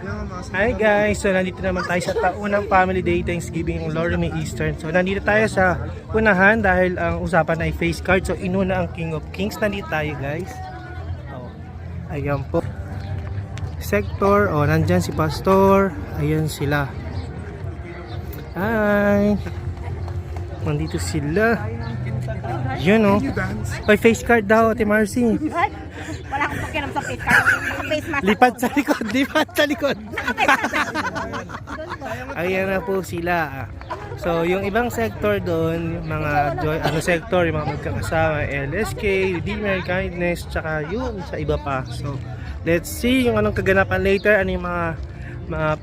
Hi guys, so nandito naman tayo sa taunang Family Day Thanksgiving ng Laurilee Eastern. So nandito tayo sa unahan dahil ang usapan ay face card. So inuna ang King of Kings. Nandito tayo guys. Ayan po. Sector, nandyan si Pastor. Ayan sila. Hi. Nandito sila. Yun May face card daw, Ate Marcy. Wala akong pakialam sa face card. Face mask. Lipat sa likod. Ayan na po sila. So, yung ibang sector doon, yung mga sector, yung mga magkakasama, LSK, Redeemer, Kindness, tsaka yun sa iba pa. So, let's see yung anong kaganapan later, ano yung mga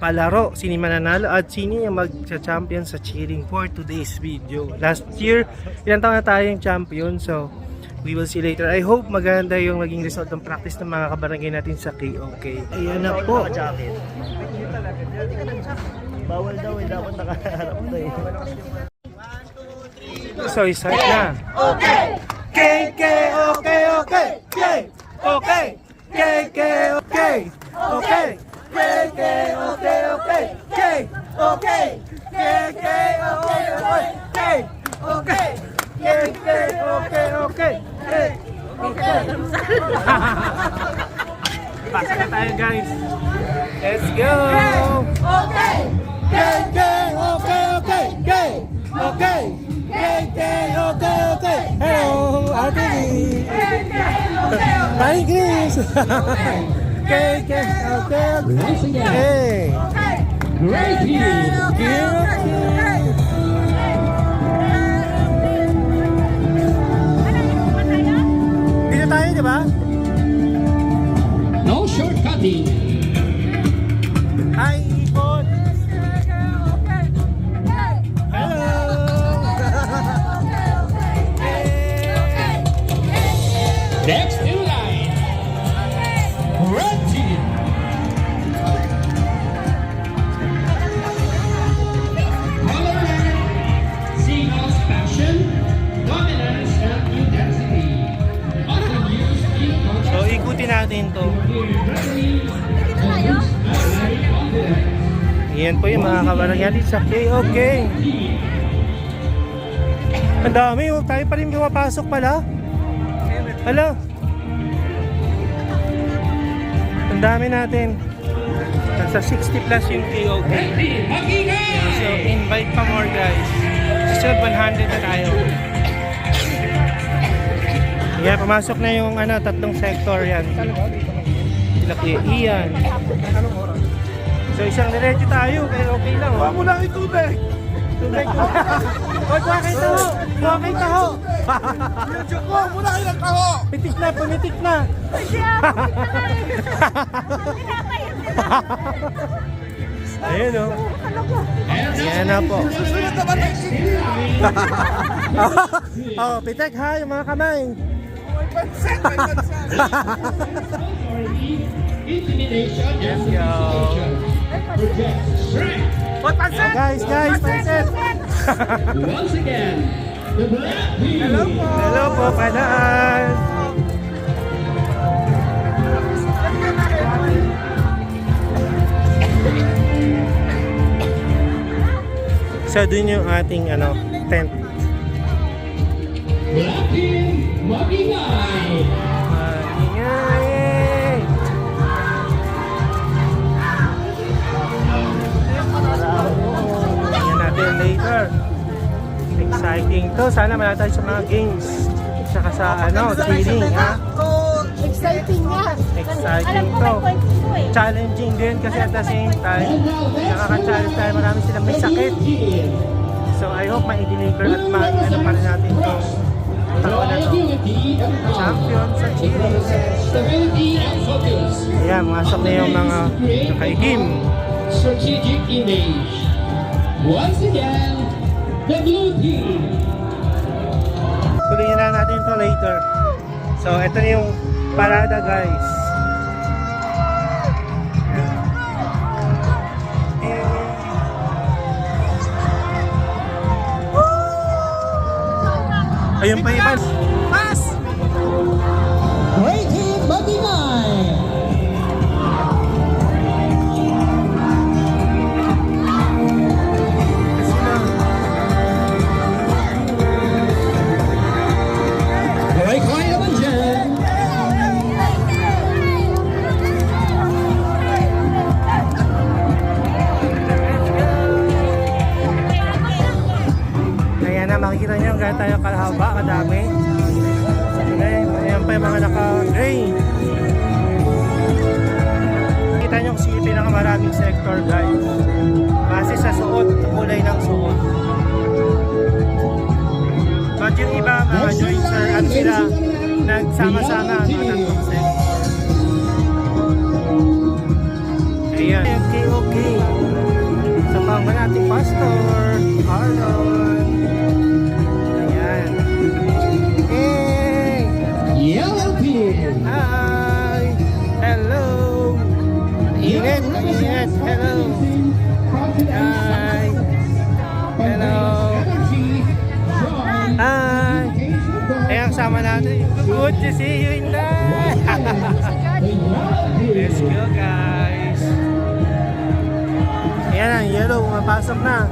palaro, sino mananalo at sino yung mag-champion sa cheering for today's video. Last year, ilang taon na tayo yung champion, so we will see later. I hope maganda yung maging result ng practice ng mga kabarangay natin sa KOK. Ayan na po. Bawal daw, dapat nakaharap na So, start na. Okay! KK, okay, okay! K, okay! KK, okay! Okay! KK, okay, okay! K, okay! KK, okay, okay! K, okay! KK, okay, okay! K, okay! Pasok na tayo guys! Let's go! Okay! KK, okay, okay! K, okay! KK, okay, okay! Hello, Ate Lee! Hi, Chris! KK, okay, okay! Hey! Great team! Dito tayo, di ba? No shortcutting! Hi, Ipon! Hello! Next in line! Red team! Color signals passion, dominance, and intensity. Often used in So, ikutin natin to. Yan po yung mga kabarangay sa KOK. Ang dami, tayo pa rin pumapasok pala. Hello. Ang dami natin. Nasa 60 plus yung KOK. So, invite pa more guys. Susunod 100 na tayo. Yan, pumasok na yung tatlong sector yan. Sila Kuya Ian. So, isang diretso tayo. Kaya okay lang. Huwag mo lang itubig. Tubig ko. Huwag mo kayo taho. Huwag kayo taho. Huwag mo na kayo ng taho. Pitik na, pumitik na. Ayun o. Ayan na po. Susunod naman ang Pitik ha, yung mga kamay. intimidation and intimidation. Project strength. Guys, pansit. Once again, the black team. Hello po, padaan. So, dun yung ating tent. Black team, mag-ingay. Ingay! Tingnan natin later. Exciting to. Sana malala tayo sa mga games. Saka sa cheering ha. Exciting nga. Exciting Alam ko to. may points ko eh. Challenging din kasi at the same time nakaka-challenge tayo, marami silang may sakit. So I hope ma-deliver at ma-ano pa rin natin itong taon na to. Champion sa cheering. Stability and focus. Ayan, masok na yung mga nakaigim. Strategic image. Once again, the blue team. Tuloy na natin ito later. So ito na yung parada guys. Ayun pa iba. Pass! Great team, mag-ingay. Kita nyo kasi yung pinakamaraming sector guys. Base sa suot, sa kulay ng suot. But yung iba mga jointer, ano sila, nagsama-sama ang mga tatlong sector. Ayan. Okay. Sa pangman nating pastor, Arnold. Ayan. Hey! Yellow team. Hi! Hello! Init! Hello! Hi! Hello! Hi! Ayan, kasama natin. Good to see you in there! Let's go guys! Ayan ang yellow, mapasok na.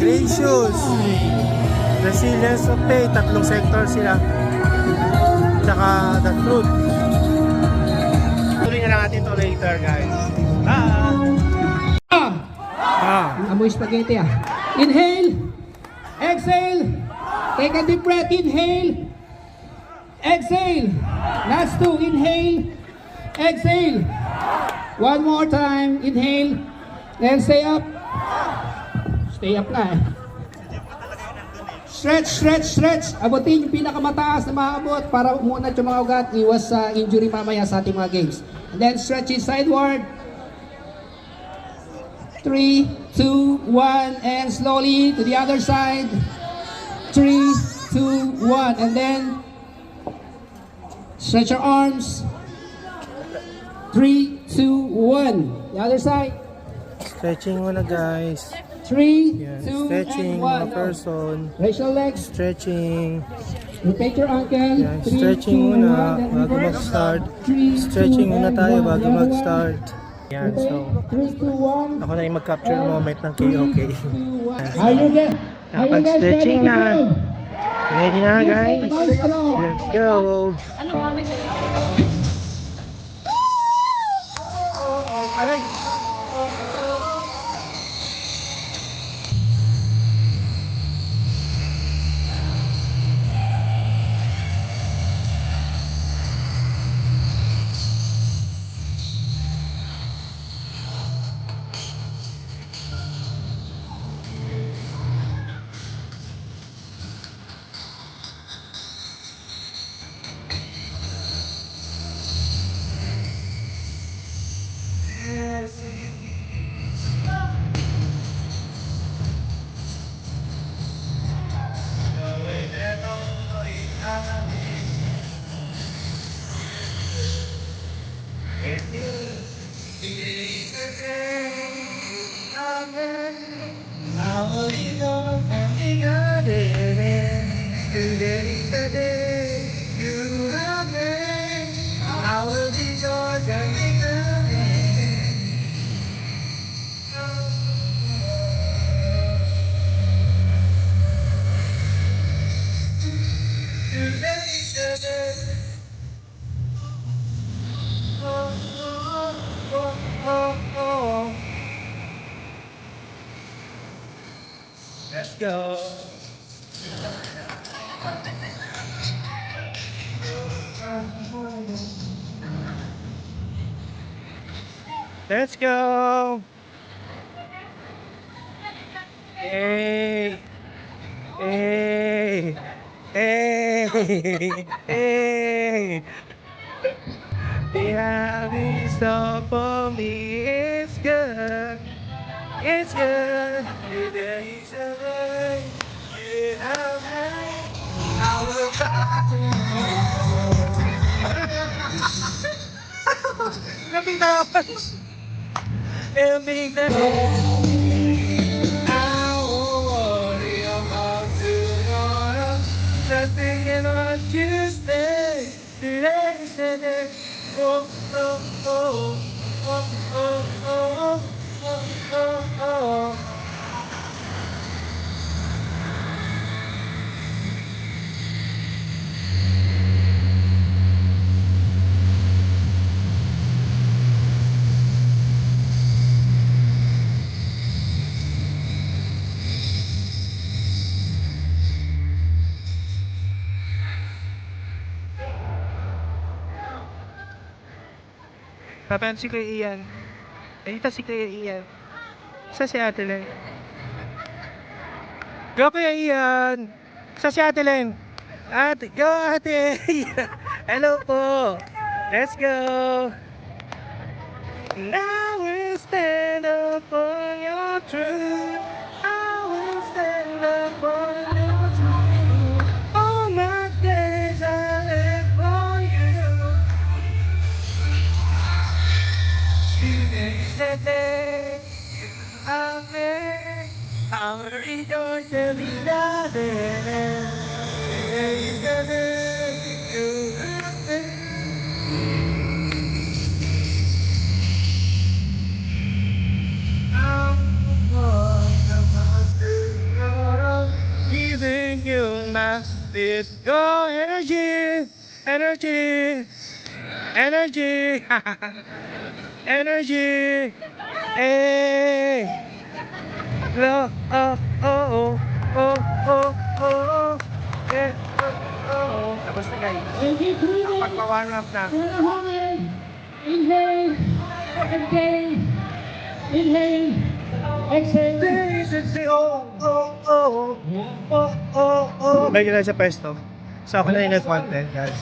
Gracious! Resilience of Faith, tatlong sector sila. Tsaka the truth. Tuloy na lang natin ito later guys. Amoy spaghetti ah. Inhale. Exhale. Take a deep breath. Inhale. Exhale. Last two. Inhale. Exhale. One more time. Inhale. And stay up. Stay up na eh. Stretch. Abutin yung pinakamataas na maabot para umunat yung mga ugat. Iwas sa injury mamaya sa ating mga games. And then stretch it sideward. 3, 2, 1, and slowly to the other side. 3, 2, 1, and then stretch your arms. 3, 2, 1. The other side. Stretching muna guys. 3, Yan. 2, Stretching and mga 1. person. Raise your legs. Stretching. Rotate your ankle. Yan. 3, Stretching 2, muna 1, then bago reverse. mag-start. 3, Stretching 2, muna and tayo 1. bago The other one. mag-start. Yan. So, 3, 2, 1. ako na yung mag-capture moment ng KOK. Are you guys? Dapat stretching na. Ready na guys. Let's go. Aray. Let's go. Let's go. Hey. Hey. Hey. Hey. Yeah, it's so for me. It's good. It's good. It's good. I will Nothing happens. Everything that I won't worry about tomorrow. Just thinking about Tuesday. Today. Oh, oh, oh. Oh, oh, oh. Oh, oh, oh. Papan si Kuya Ian. Ayun si Kuya Ian. Sa si Ate Len. Go Kuya Ian. Sa si Ate Len. Ate, go Ate. Hello po. Let's go. Now we stand up on your truth. I will stand up on your truth. All my days I live for you. Today's the day I make. I'm rejoice to be there. Today's the day you giving you my physical energy, energy, energy, energy. Hey, oh, oh, oh, oh, oh, oh, oh, yeah, oh, oh. Tapos na guys. Pagpa-warm up na. Inhale, exhale, inhale, exhale. Balik na sa pwesto. So ako na yung nag-content guys.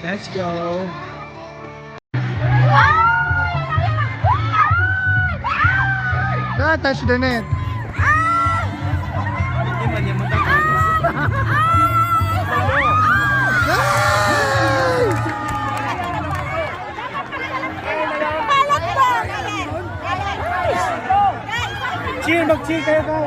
Let's go! Touch the net. Cheer! Mag-cheer kayo guys!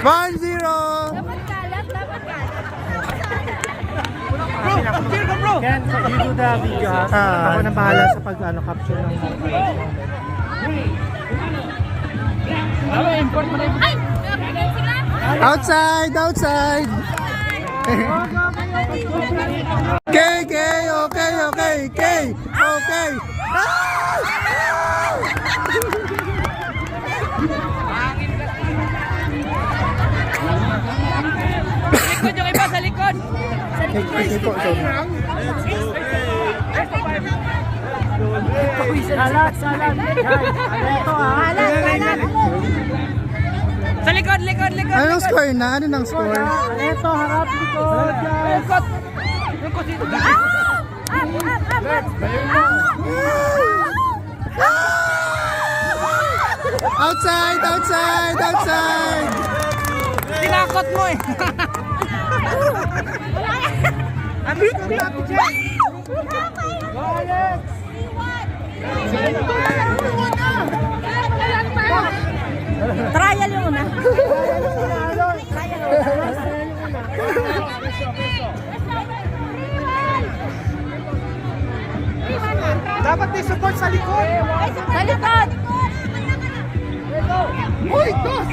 One zero. Ken, you do the video ha? Ako na bahala sa pag-capture ng Outside, outside. Okay, okay, okay, okay, okay, okay. Likod yung iba sa likod. Okay po, so. Sa likod, likod, likod. Anong score na? Ano nang score? Ito, harap likod! Likod. Likod dito. Outside, outside, outside. Tinakot mo eh. Trial yung una. Dapat may support sa likod! Sa likod. Uy, dos!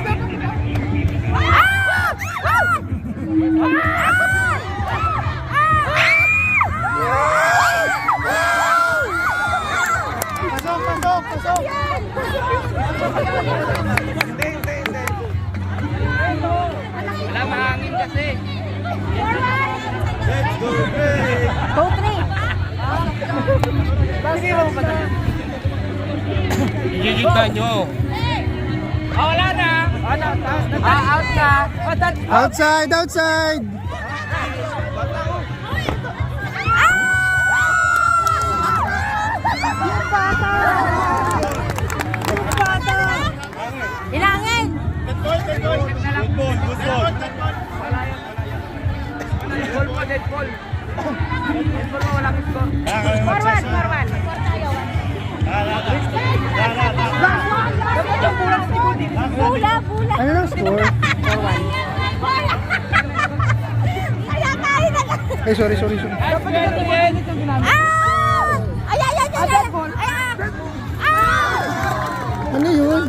Pasok, pasok, pasok! Hindi. Wala mahangin kasi. Let's go, Greg! Go, 3. Sige mo ba na? Igigita nyo! Oh, wala na. Out na. Outside, outside. Ilangin. Good ball. Dead ball. Walang score. Forward. Bula. Ano nang score? Kaya tayo na. Eh, sorry. Ay! Ano yun?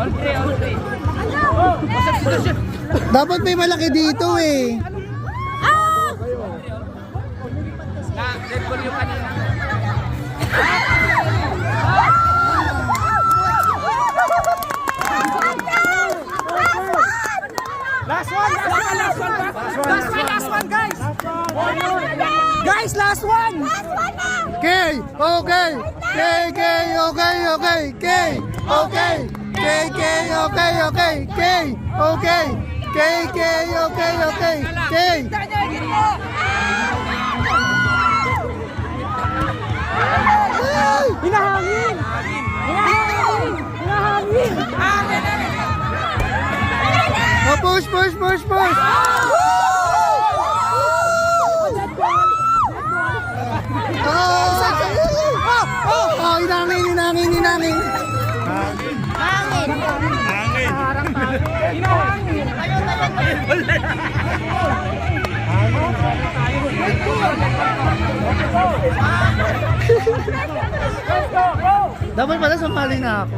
All three. Dapat may malaki dito eh. Guys, last one! K, okay. K, okay, okay. K, okay. K, okay, okay. K, okay. K, okay, okay. K. Hinahangin! Hinahangin! Hinahangin! Oh, push, push, push, push. Oh, inangin. Dapat pala sumali na ako.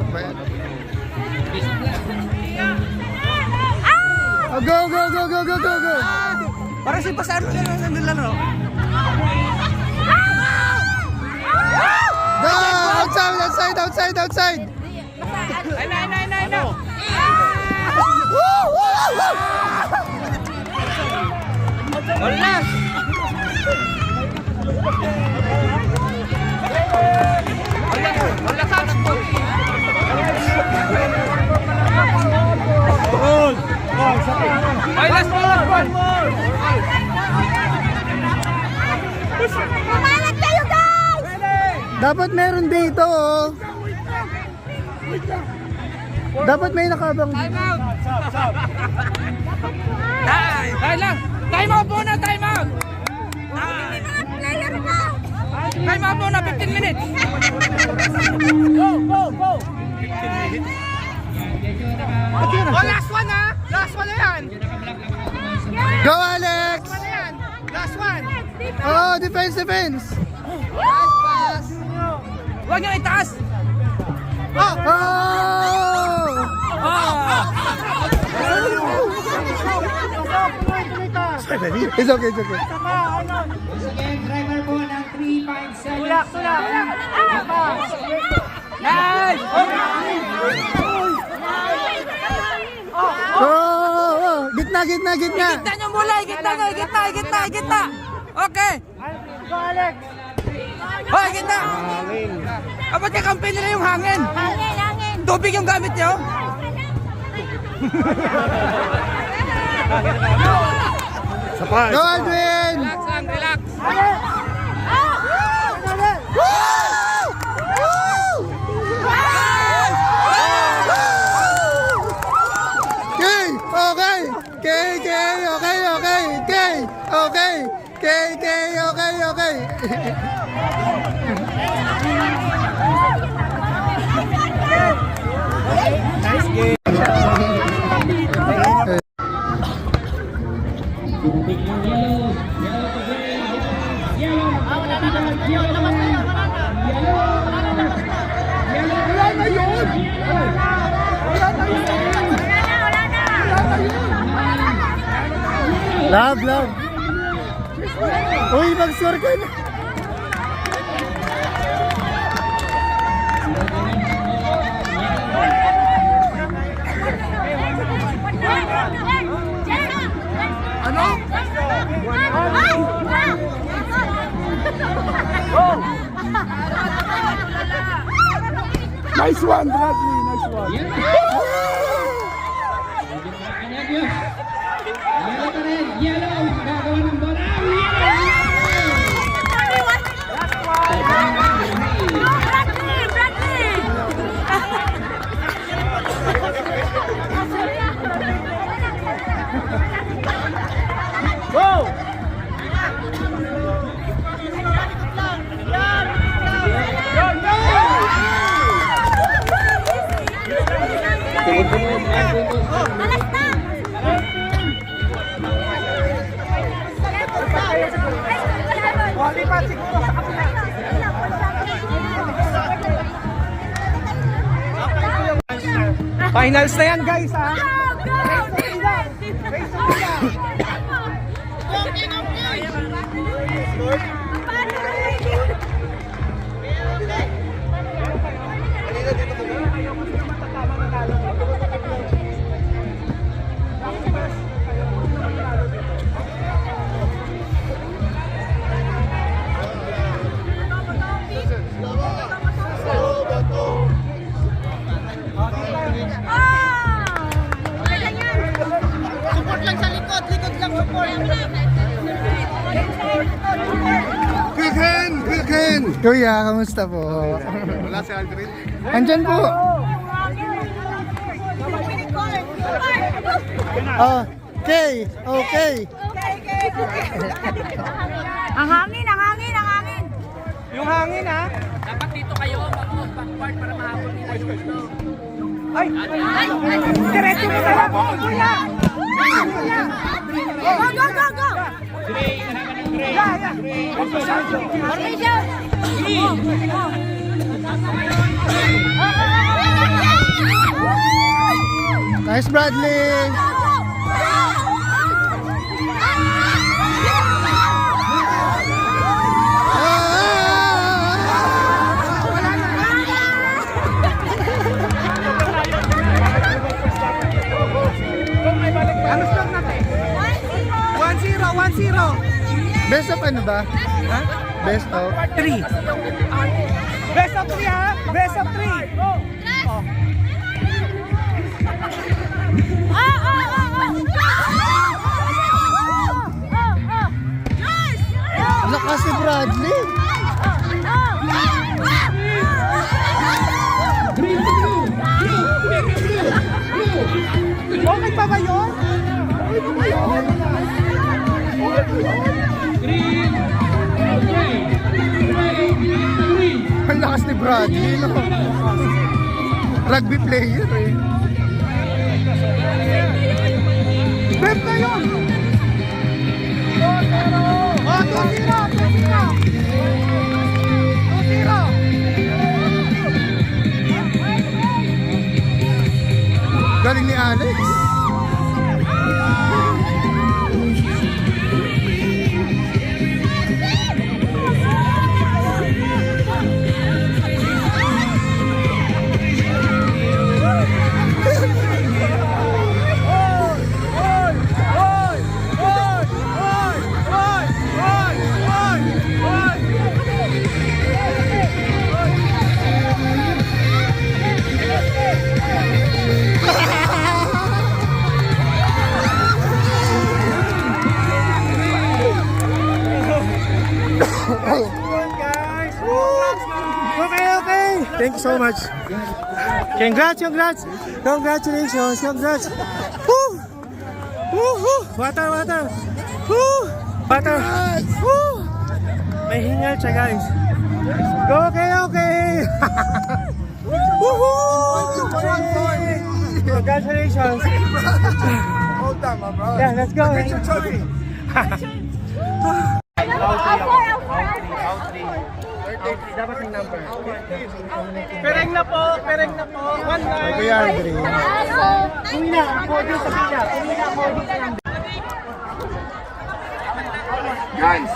Oh, go. Para si Pasano na nilaro. Go! Outside. Ay, na! Wala! Wala ka nagpo. Ay, last one! Kumalat kayo, guys! Dapat meron dito, oh. Dapat may nakabang. Time out! Ay lang! Time out muna! Time out! Player na! Time out muna! 15 minutes! Go! 15 minutes? Oh, last one ha! Last one na yan! Go, Alex! Last one! Oh, defense! Huwag nyo itaas! Oh! It's okay. Again, driver po ng 3.7. Tulak! Nice! Oh! Gitna! Gitna nyo mula! Gitna! Okay! Hoy, gitna! Ba't kakampi nila yung hangin? Hangin! Tubig yung gamit nyo? Go, Aldwin! Relax! Nice game. Love. Uy, mag-score ka na. Ano? Nice one, Bradley. Nice one. Finals na yan, guys, ha? Go! Support lang sa likod, likod lang support. Kuya, kamusta po? Wala si Aldrin. Andyan po. Okay, okay. Ang hangin, ang hangin, ang hangin. Yung hangin ha. Dapat dito kayo, mag-backpart para mahabol nila yung ito. Diretso mo na lang. Kuya. Go, go, go, go. Formation. Nice, Bradley. Ano stop natin? 1-0, 1-0. Best of ano ba? Ha? Best of? 3. Best of 3 ha? Best of 3. Go. Lakas si Bradley. Okay pa ba yun? Ang lakas ni Bradley, no? Rugby player, eh. Bet na yun! Oh, 2-0! Galing ni Alex. Guys! Okay, okay! Thank you so much. Congrats, congrats! Congratulations, congrats! Woo! Woo! Woo! Water, water! Woo! Water! Woo! May hingal siya, guys. Okay, okay! Woohoo! Congratulations! Hold on, my bro. Yeah, let's go. Get your trophy. Dapat yung number. Pereng na po, pereng na po. 1-9. Kuya Andre. Uwi na, ako dito sa pila. Uwi na ako dito sa number. Guys.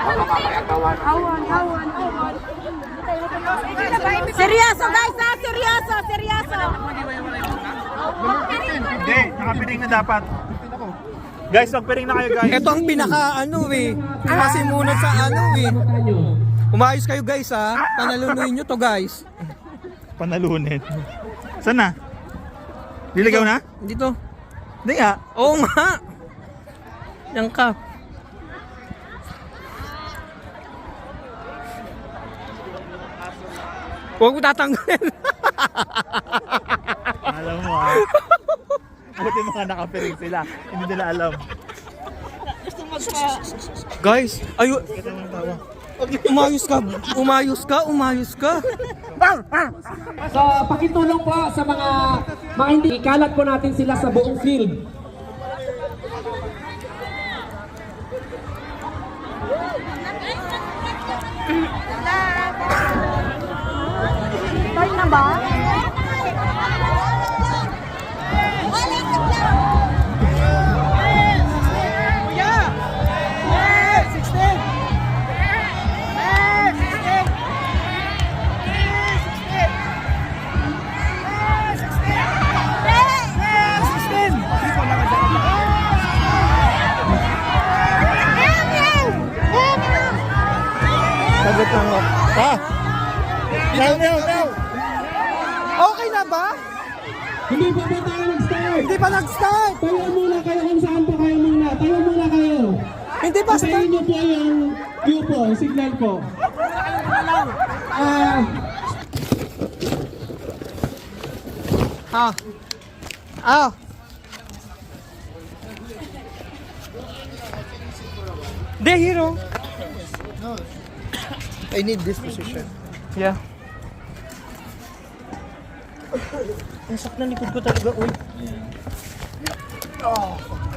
Baka makayatawan. Seryoso guys ha, seryoso, seryoso. Hindi, nakapiling na dapat. Guys, magpiling na kayo guys. Ito ang pinaka masimunod sa Umayos kayo guys ha. Panalunuin nyo to guys. Panalunin. Saan na? Liligaw na? Dito. Hindi nga. Oo nga. Yan ka. Huwag mo tatanggalin. Alam mo ha. Buti mga nakapiling sila. Hindi nila alam. Guys, umayos ka. Umayos ka, umayos ka. So, pakitulong po sa mga hindi. Ikalat po natin sila sa buong field. Start na ba? Ikot lang ako. Ah! Meow. Okay na ba? Hindi pa ba tayo nag-start? Hindi pa nag-start. Tayo muna kayo kung saan pa kayo muna. Tayo muna kayo. Hindi pa Tayo start. nyo po yung view po, signal po. Ah. De hero. I need this position. Yeah. Ang sakit ng likod ko talaga. Uy.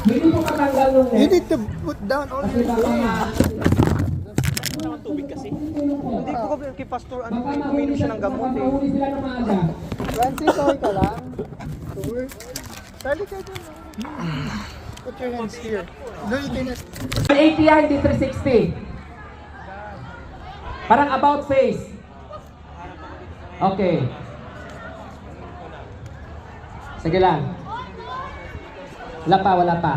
Hindi po matanggal nung You need to put down all your Hindi ko kay Pastor ano uminom siya ng gamot eh. Makahuli sila ng maaga. Francis, okay ka lang? Sure. Tali ka dun. Put your hands here. No, you cannot. 180 yan, hindi 360. Parang about face. Okay. Sige lang. Wala pa.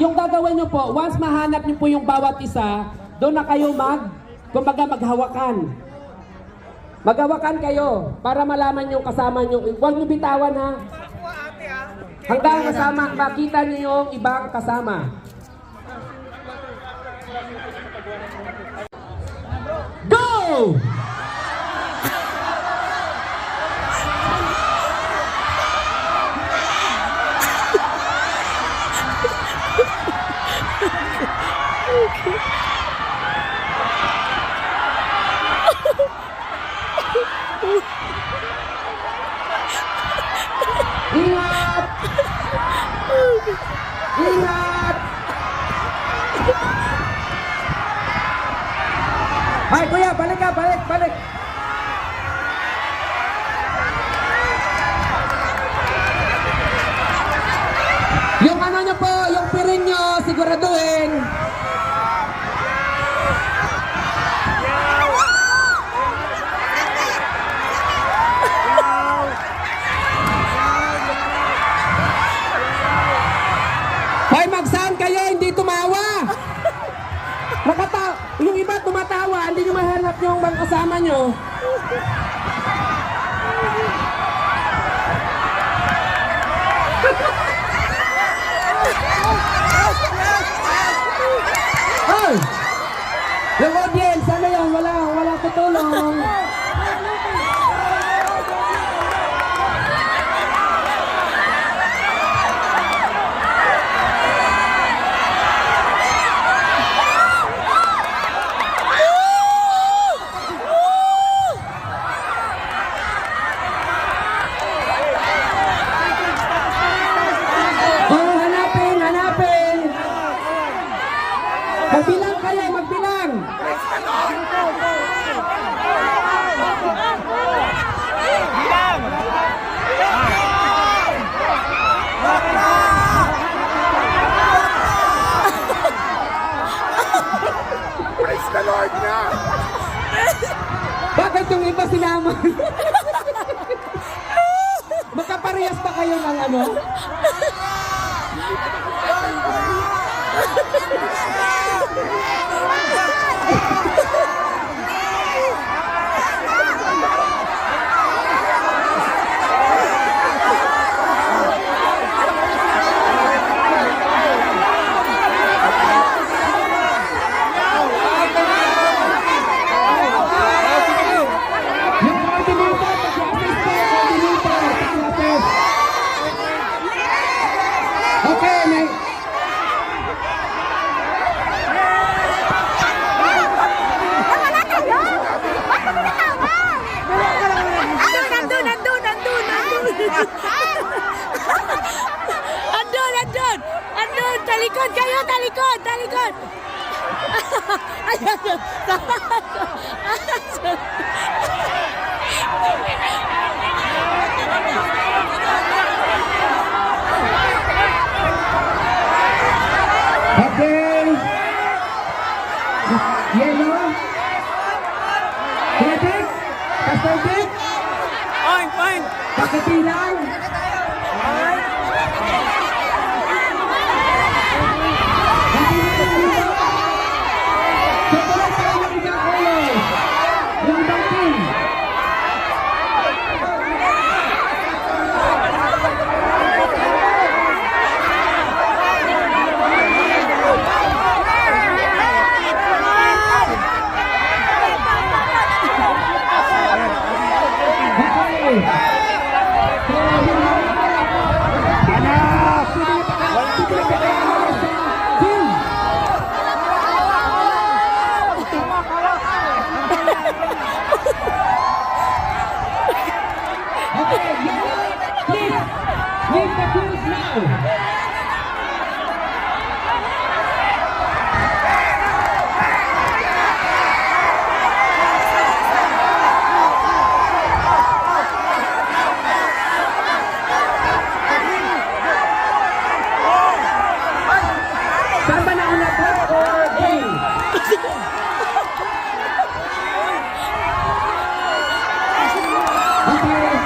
Yung gagawin nyo po, once mahanap nyo po yung bawat isa, doon na kayo kumbaga maghawakan. Maghawakan kayo para malaman yung kasama nyo. Huwag nyo bitawan ha. Hanggang kasama, makita nyo yung ibang kasama. Go! Ingat! Ingat! Ay, kuya, balik ka, balik. Yung ano nyo po, yung piring nyo, siguraduhin. Hoy, mag-sound kayo, hindi tumawa. Yung iba tumatawa, hindi nyo mahanap yung bang kasama nyo. Hoy! Yung audience, ano yan? Wala tutulong. Magbilang kayo, magbilang! Praise the Lord na. Bakit yung iba sinama? Magkaparehas ba kayo ng ano? Okay, may... Andun! Talikod kayo! Talikod! Ayan! Okay. Yellow. Saan ba nauna po or game? Okay.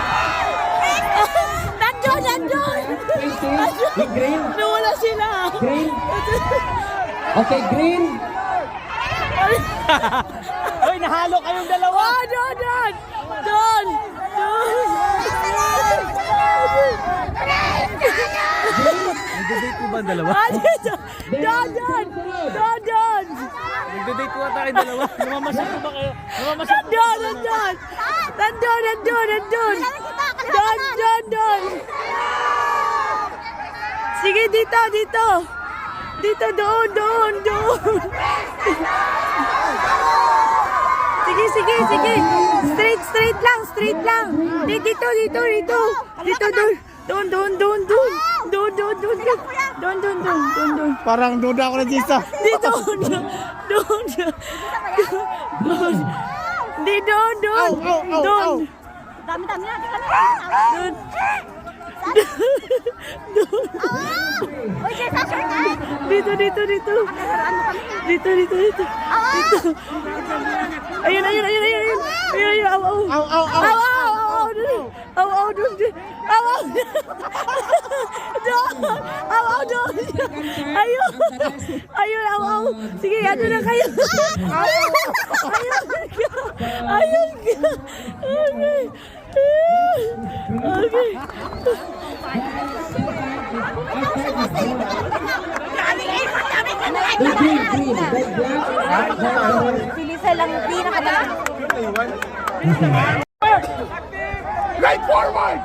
Nandun! Yung green? Nawala sila! Green? Okay, green. Hoy, nahalo kayong dalawa. Oh, doon! Doon! Nagde-date po ba ang dalawa? Doon! Nagde-date po ata kayong dalawa. Namamasyal po ba kayo? Namamasyal po. Doon! Sige, dito! Dito, doon! Sige! Straight lang! Dito! Doon! Parang duda ako na dito. Dito! Doon! Dami-dami na. Doon! Uy, sir, sir, Dito! Ayun! Aw! Doon! Ayun! Aw! Sige, ano na kayo? Ayun ka! Okay. Sila lang di nakadala. Right forward!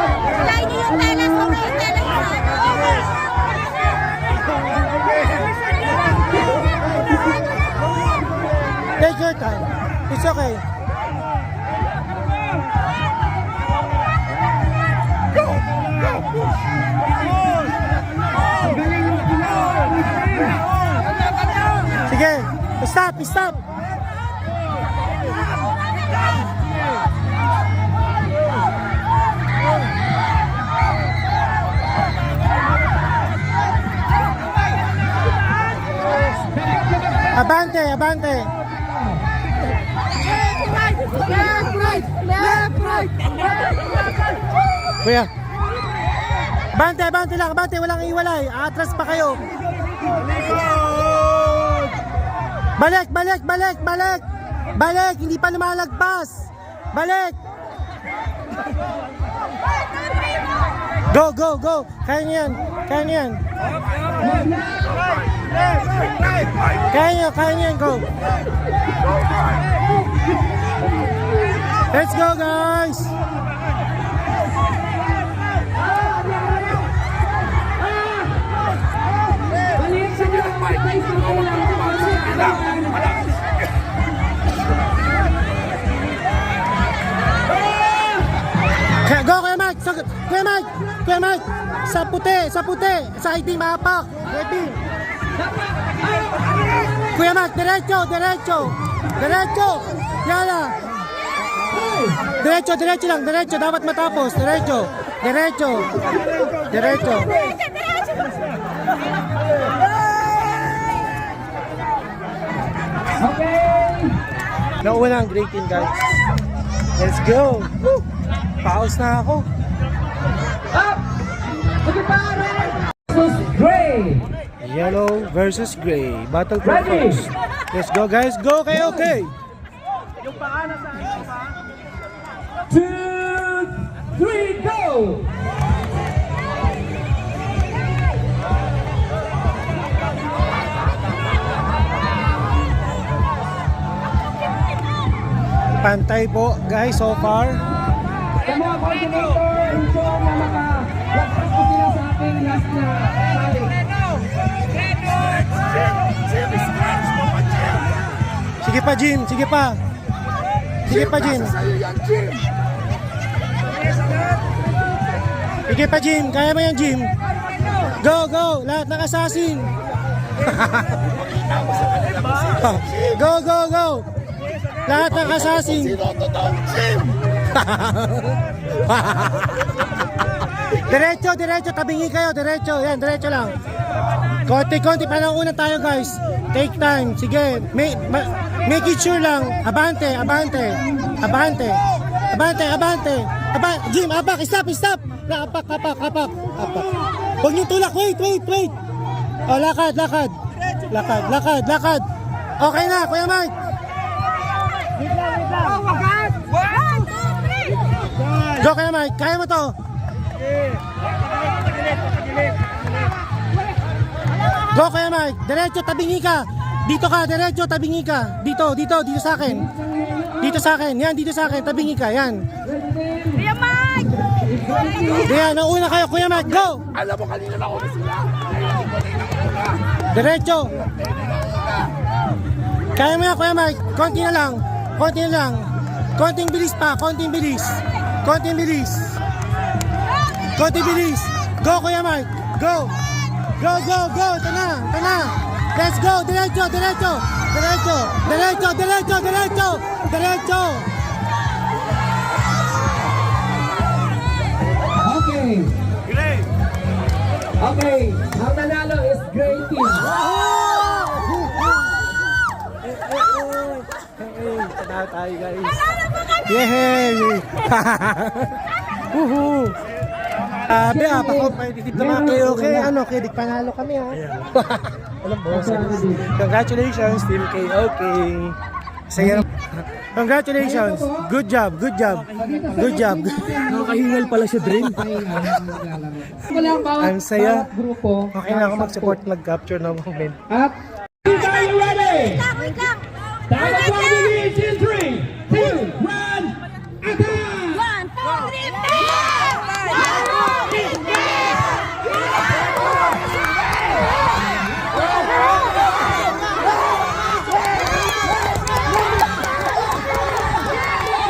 Sila niyo yung tela. Sobra yung tela. Take your time. It's okay. Sige, stop. Abante. Kuya. Abante, walang iwalay. Atras pa kayo. Balik, hindi pa lumalagpas. Balik. Go. Kaya niyan. Kaya niyan, go. Let's go, guys. Go, Kuya Mike. Sa puti. Sa itim, mapak. Ready. Kuya Mike, diretso. Yala. Diretso lang. Dapat matapos. Diretso. Nauna ang great team, guys. Let's go. Woo! Paus na ako. Gray. Yellow versus gray. Battle for Ready. first. Let's go, guys. Go, okay. 2, 3, go! Pantay po guys so far. Sa mga coordinator, ensure na makawagpas po sila sa aking last na sali. Sige pa Jim, sige pa. Sige pa Jim. Sige pa Jim, kaya mo yan Jim. Go, go, lahat ng assassin. Go, go, go. Lahat ng assassin. Diretso, diretso, tabingi kayo, diretso. Yan, diretso lang. Konti-konti pa lang una tayo guys. Take time, sige. Make it sure lang. Abante, abante. Abante. Abante, abante. Jim, abak, stop, stop. Apak, apak, apak. Apak. Huwag niyo tulak, wait. Oh, lakad. Lakad. Okay na, Kuya Mike. Go, Kuya Mike. Kaya mo to. Go, Kuya Mike. Diretso, tabingi ka. Dito ka, diretso, tabingi ka. Dito sa akin. Dito sa akin. Yan, dito sa akin. Tabingi ka, yan. Kuya Mike! Yan, nauna kayo, Kuya Mike. Go! Alam mo, kanina na ako na sila. Diretso. Kaya mo yan, Kuya Mike. Konti na lang. Konting bilis pa. Konting bilis. Go, Kuya Mike. Go. Tana. Let's go. Diretso. Okay, ang nanalo is Great Team. Tanaw tayo guys. Yay! Woohoo! Sabi pa-competitive na mga KOK. Kidig panalo kami ha. Alam mo, congratulations Team KOK. Saya. Congratulations. Good job. Nakahingal pala siya, Dream. Ang saya. Grupo. Okay na ako mag-support, mag-capture ng moment. At are you ready? Wait lang! Time to begin in 3, 2, 1, attack! 1, 2, 3,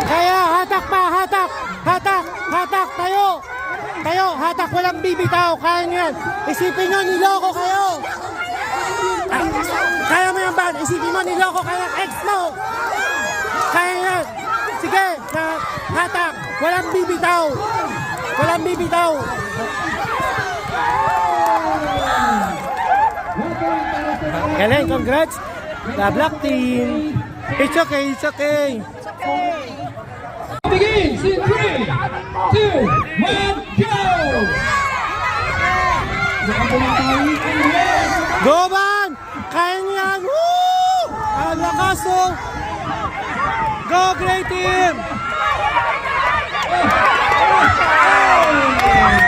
Kaya, hatak pa, hatak, tayo, hatak, walang bibitaw, kaya nyo yan. Isipin nyo, niloko kayo. Kaya mo yan ba? Isipin mo, niloko kayo, ex mo. Kaya yan. Sige, hatak, walang bibitaw. Galing, congrats. The Black Team. It's okay. Begins in 3, 2, 1, go! Go, Ban! Kaya niyo yan! Woo! Ang lakas, oh! Go, Great Team!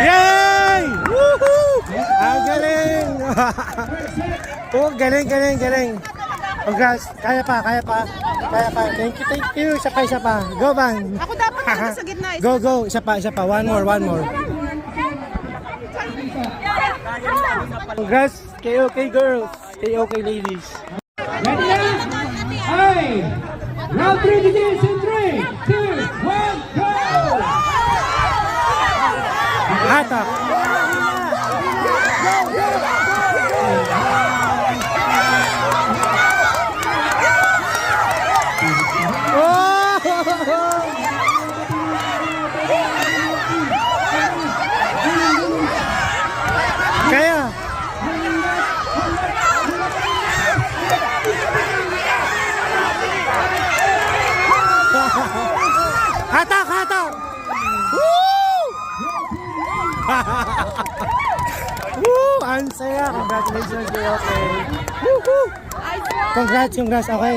Yay! Woohoo! Ang galing! Oh, galing! Congrats! Kaya pa. Thank you. Isa pa. Go, Ban! Ako dapat nandun sa gitna. Go. Isa pa. One more. Congrats, KOK girls, KOK ladies. Ready na? Ay! Round 3 begins in 3, 2, 1, go! Hatak. Kaya. Hatak. Woo! Woo! Ang saya. Congratulations, KOK. Woohoo! Congrats. Okay.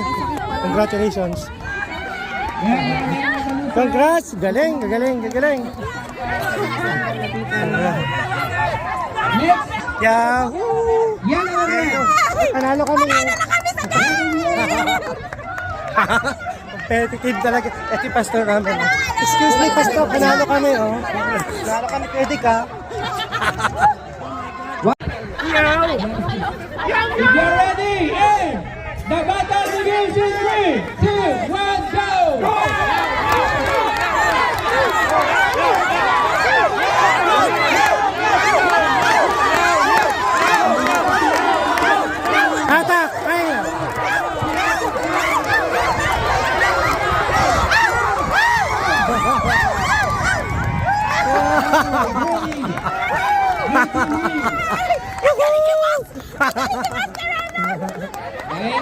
Congratulations. Congrats. Galing. Yahoo! Yan ang Panalo kami. Ano na kami sa game? Competitive talaga. Ito yung pastor namin. Excuse me, pastor. Panalo kami, oh. Panalo kami. Pwede ka? If you're ready, and the battle begins in 3, 2, 1, go! Hatak! Ay! Okay,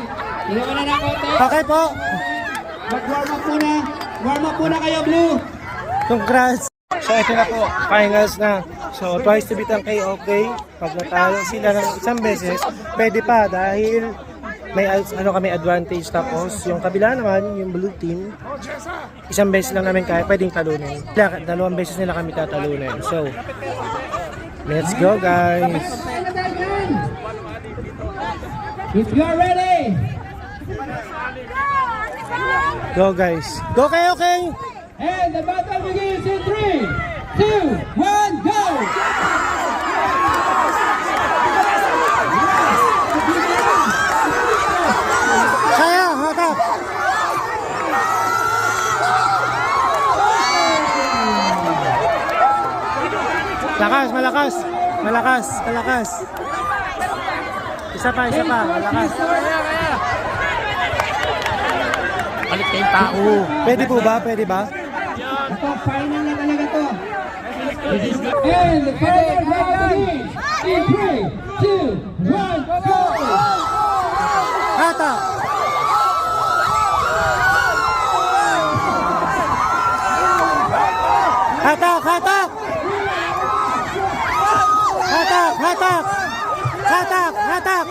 tulungan na ng konti. Okay po. Mag-warm up muna. Warm up muna kayo, Blue. Congrats! So ito na po, finals na. So twice to beat ang KOK. Pag natalo sila ng isang beses, pwede pa dahil may kami advantage. Tapos yung kabila naman, yung blue team, isang beses lang namin kaya pwedeng talunin. Dalawang beses nila kami tatalunin. So, let's go guys! If you're ready, Go guys! Go KOK! and the battle begins in 3, 2, 1, go! Kaya! Hatak! Lakas! Malakas! Malakas! Malakas! Isa pa! Malakas! Balik kayong tao. Pwede po ba? Pwede ba? Ito, final na talaga to. And the final round begins in 3, 2, 1, go! Hatak! Hatak! Hatak! Hatak! Hatak! Hatak! Hatak!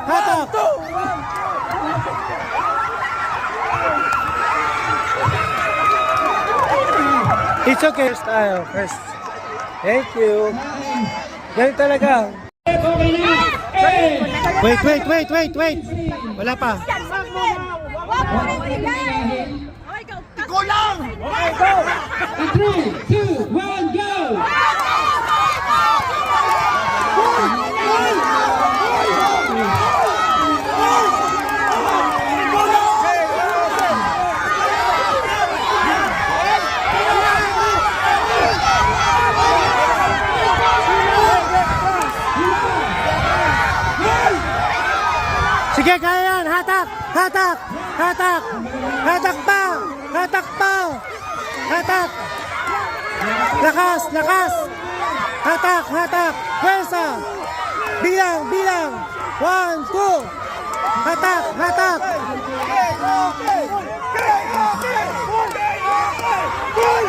Hatak! It's okay. First tayo. First. Thank you. Ganun talaga. Okay na! And Wait. Wala pa. Go lang! in 3, 2, 1, go! Sige, kaya yan. Hatak! Hatak! Hatak! Hatak pa! Hatak pa! Hatak! Lakas! Lakas! Hatak! Hatak! Pwersa! Bilang! 1, 2! Hatak! Hatak!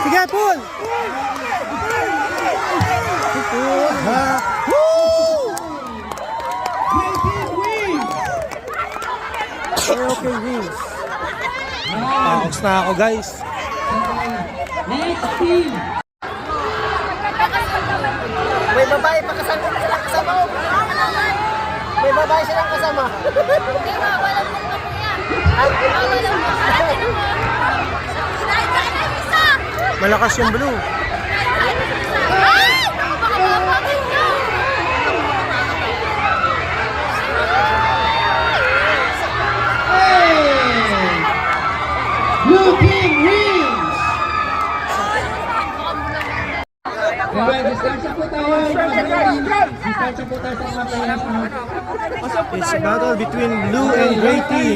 Sige, pull! Okay, wins. Pakoks na ako, guys. Next team! May babae pa kasama mo. May babae silang kasama. Malakas yung blue. Blue team wins! Alright, distansya po tayo. Distansya po tayo sa mga players. It's a battle between blue and gray team.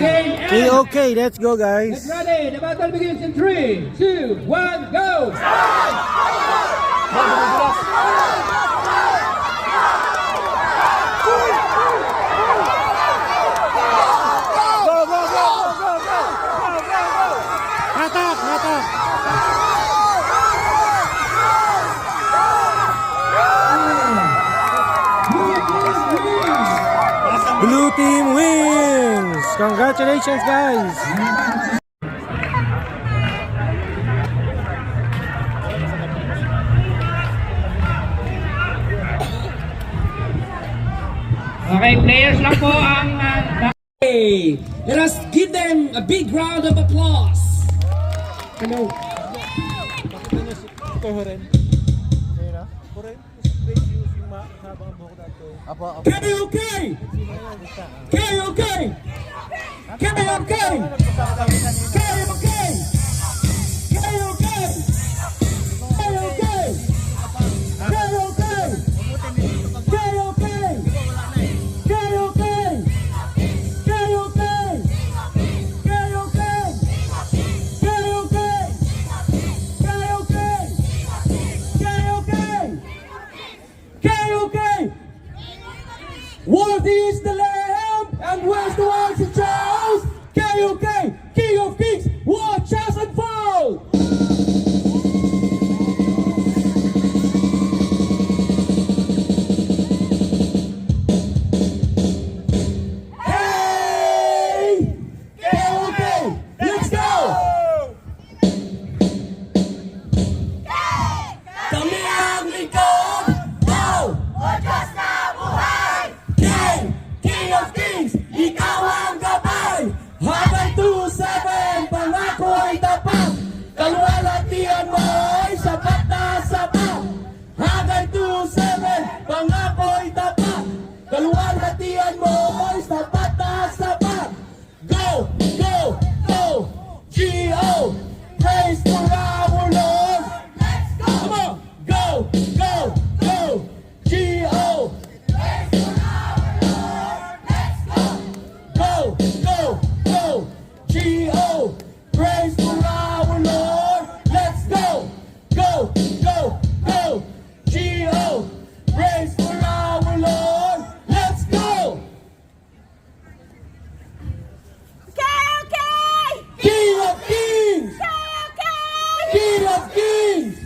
Okay, let's go, guys. Get ready, the battle begins in 3, 2, 1, go! Hatak! Hatak! Blue team wins! Congratulations, guys! Okay, players lang po ang... Hey, let us give them a big round of applause. Hello. KOK! KOK! KOK! KOK! Worthy is the Lamb, and where's the ones who chose? KOK, King of Kings, watch us unfold! Hey! KOK, let's go! Kami ang lingkod! Wow! King of Kings, ikaw ang gabay. Hanggang 2-7, pangako'y tapat. Kaluwalhatian mo'y sapat na sapat. Hanggang 2-7, pangako'y tapat. Kaluwalhatian mo'y sapat na sapat. Go, go, go, G.O. Praise for our Lord. Let's go. Come on, go, go, go, G.O. G.O. Praise for our Lord. Let's go. Go, go, go. G.O. Praise for our Lord. Let's go. KOK! King of Kings. KOK! King of Kings.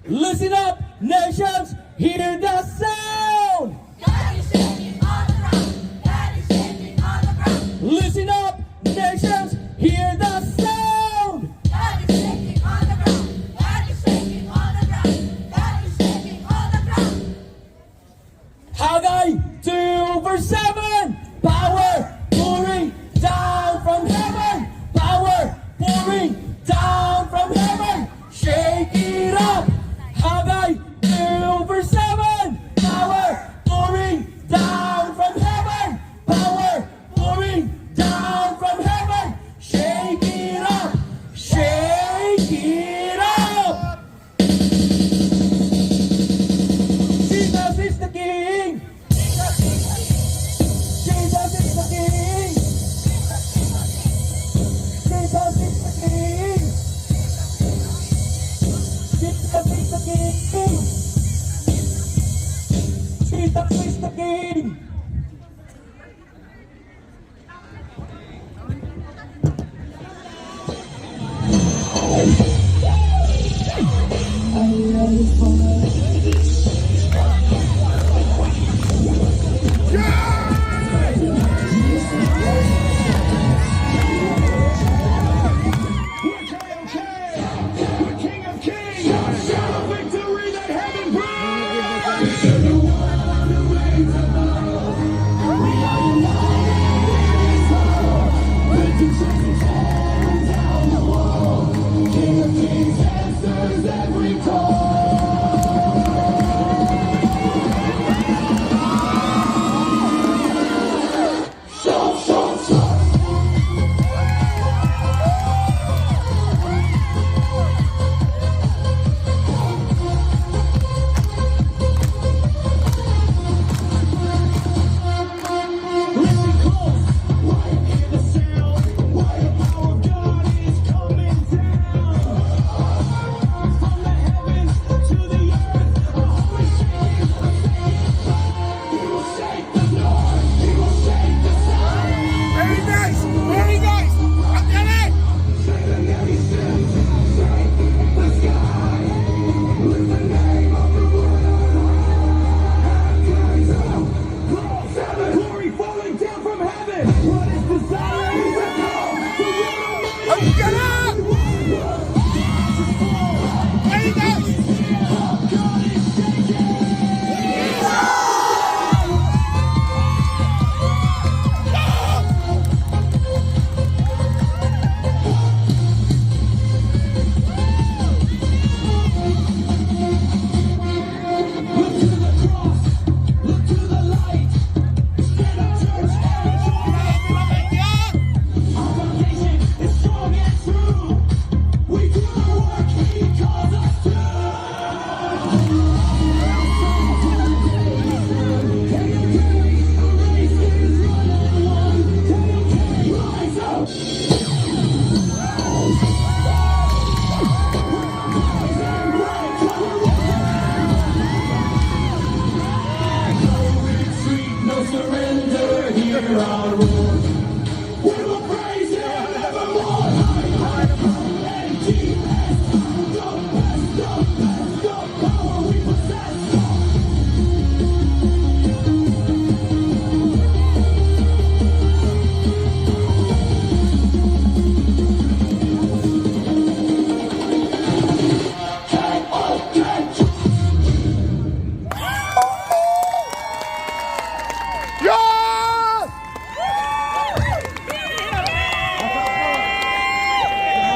Listen up, nations. Hear the sound. God is shaking on the ground. God is shaking on the ground. Listen up, nations. Hear the sound. God is shaking on the ground. God is shaking on the ground. God is shaking on the ground. Haggai 2:7. Power pouring down from heaven. Power pouring down from heaven. Shake it up. Haggai 2:7. Power pouring down from heaven. Power pouring down from heaven. Shake it up. Shake it up. Jesus is the King. Jesus is the King. Jesus is the King. Jesus is the King. Jesus is the King. King of Kings, shout victory that heaven brings.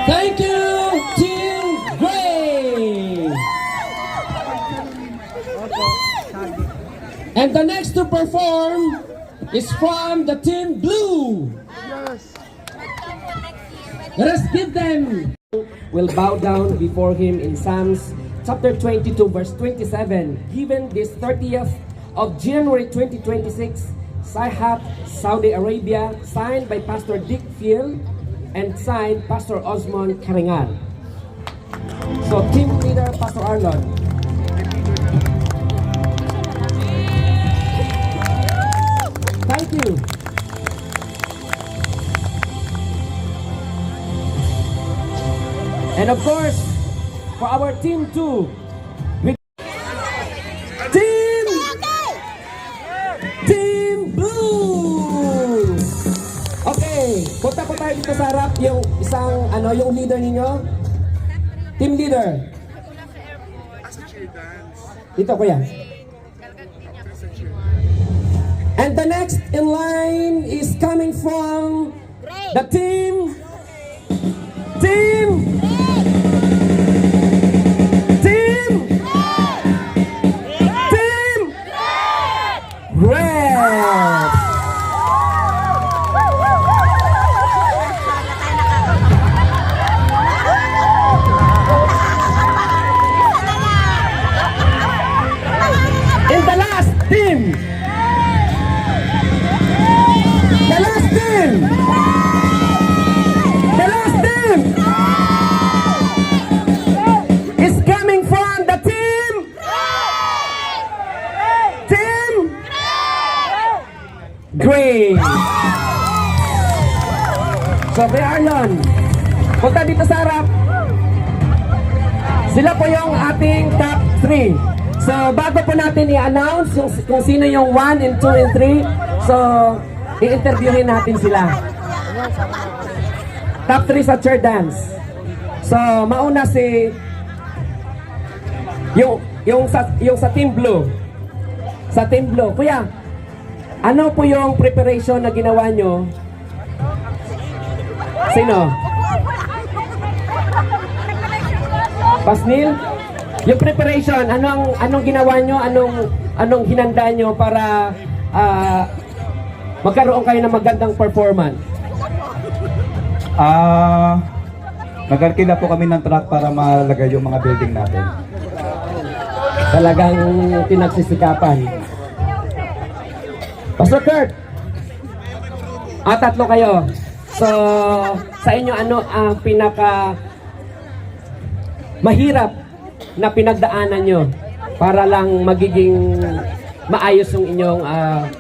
Thank you, Team Gray. And the next to perform is from the Team Blue. Let us give them. Will bow down before him in Psalms chapter 22 verse 27. Given this 30th of January 2026, Saihat, Saudi Arabia, signed by Pastor Dick Fiel and signed Pastor Osmond Karingal. So team leader Pastor Arlon. Thank you. And of course, for our team 2, Team Blue. Okay, punta po tayo dito sa harap yung isang yung leader ninyo. Team leader. Dito kuya. And the next in line is coming from the team Red. In the last team. The last team is coming from the team Gray. So, Kuya Arlon, punta dito sa harap. Sila po yung ating top 3. So, bago po natin i-announce kung sino yung 1 and 2 and 3, so, i-interviewin natin sila. Top 3 sa chair dance. So, mauna si yung sa Team Blue. Sa Team Blue. Kuya, ano po yung preparation na ginawa nyo? Sino? Pasnil? Yung preparation, anong ginawa nyo? Anong hinanda nyo para magkaroon kayo ng magandang performance? Nag-arkila po kami ng truck para malagay yung mga building natin. Talagang pinagsisikapan. Pastor Kurt, tatlo kayo. So, sa inyo ano ang pinaka mahirap na pinagdaanan nyo para lang magiging maayos yung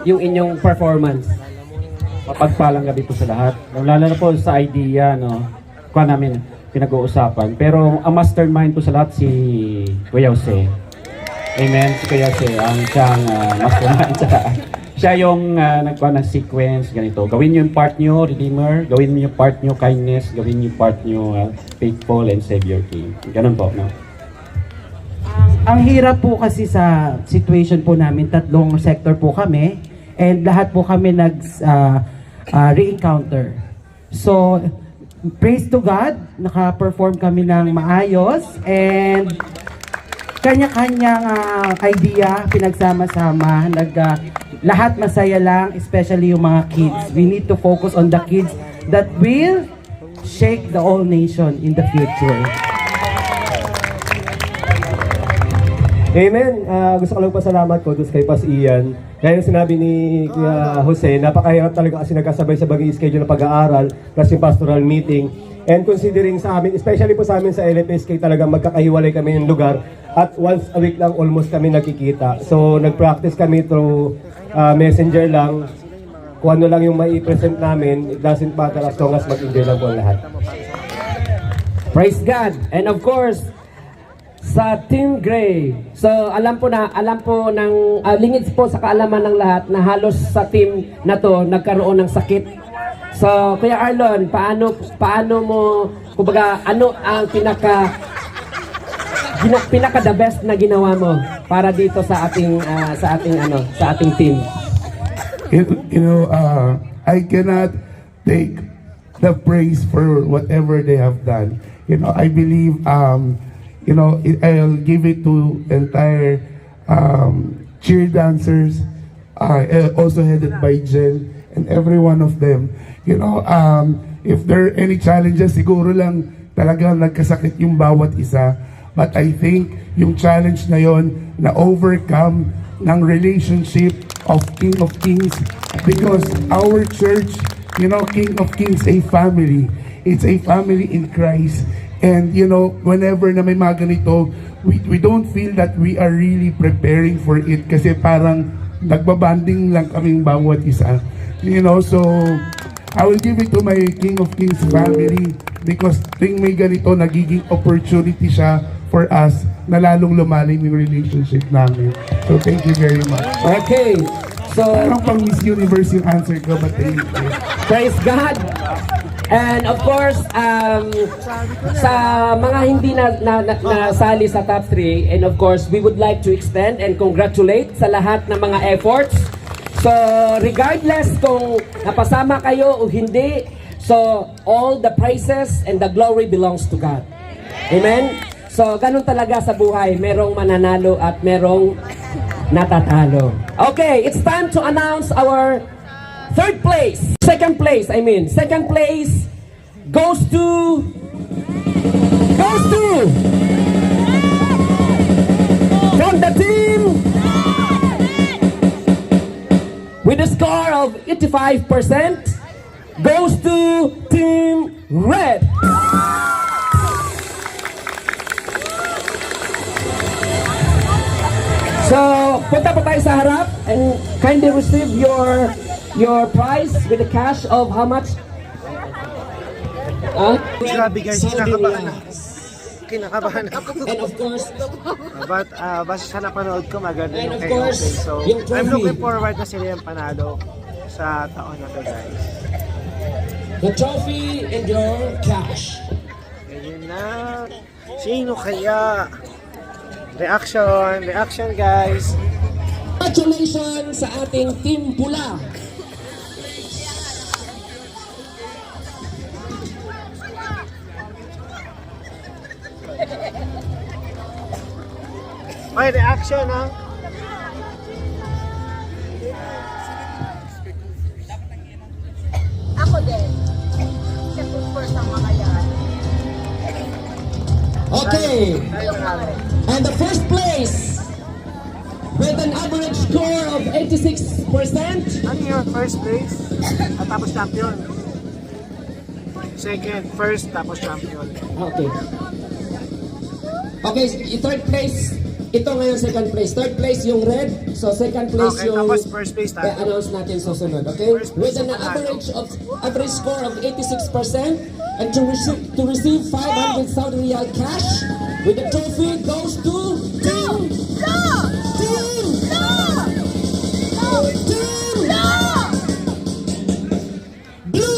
inyong performance? Mapagpalang gabi po sa lahat. Lalo na po sa idea, kuha namin pinag-uusapan. Pero ang mastermind po sa lahat si Kuya Jose. Amen. Si Kuya Jose ang siyang mastermind. Siya yung nagkuha ng sequence, ganito. Gawin niyo yung part niyo, Redeemer. Gawin niyo yung part niyo, Kindness. Gawin niyo yung part niyo, Faithful and Savior King. Ganun po, no? Ang hirap po kasi sa situation po namin, tatlong sector po kami. And lahat po kami re-encounter. So, praise to God, naka-perform kami ng maayos. And kanya-kanyang idea, pinagsama-sama, lahat masaya lang, especially yung mga kids. We need to focus on the kids that will shake the whole nation in the future. Amen. Gusto ko lang pasalamat ko doon kay Pas Ian. Kaya yung sinabi ni Kuya Jose, napakahirap talaga kasi nagkasabay-sabay yung schedule ng pag-aaral plus yung pastoral meeting. And considering sa amin, especially po sa amin sa LFSK, talagang magkakahiwalay kami ng lugar at once a week lang almost kami nakikita. So nag-practice kami through messenger lang. Kung ano lang yung mai-present namin, it doesn't matter as long as mag-enjoy lang po ang lahat. Praise God. And of course, sa Team Gray. So alam po ng lingid po sa kaalaman ng lahat na halos sa team na to nagkaroon ng sakit. So Kuya Arlon, paano mo, kumbaga, ano ang pinaka the best na ginawa mo para dito sa ating team? I cannot take the praise for whatever they have done. You know, I believe, you know, I'll give it to entire cheer dancers, also headed by Jen, and every one of them. You know, if there are any challenges, siguro lang talagang nagkasakit yung bawat isa. But I think yung challenge na yon na overcome ng relationship of King of Kings, because our church, you know, King of Kings, a family. It's a family in Christ. And you know, whenever na may mga ganito, we don't feel that we are really preparing for it kasi parang nagbabanding lang kaming bawat isa. You know, so I will give it to my King of Kings family because ting may ganito, nagiging opportunity siya for us na lalong lumalim yung relationship namin. So thank you very much. Okay. So, Parang pang Miss Universe yung answer ko, but thank you. praise God. And of course, sa mga hindi nasali sa top 3, and of course, we would like to extend and congratulate sa lahat ng mga efforts. So, regardless kung napasama kayo o hindi, so all the praises and the glory belongs to God. Amen? So, ganun talaga sa buhay. Merong mananalo at merong natatalo. Okay, it's time to announce our second place goes to from the team with a score of 85% goes to Team Red. So, punta po tayo sa harap and kindly receive your prize with a cash of how much? Grabe guys, kinakabahan ako. And of course, But basta sa napanood ko, maganda And yung of kay course, Jose. So, yung trophy. I'm looking forward na sila yung panalo sa taon na to guys. the trophy and your cash. Ayun na. Sino kaya? Reaction guys. Congratulations sa ating Team Pula. May reaction ha? Ako din. Second first ang mga yan. Okay. And the first place with an average score of 86%. Ano yun? First place? At tapos champion. Second, first, tapos champion. Okay. Okay, third place. Ito ngayon second place. Third place yung red. So second place Okay, yung tapos first place tayo. announce natin susunod. Okay? First place With an yung panalo. average score of 86% and to receive 500 Saudi Riyal cash with the trophy goes to Team Blue.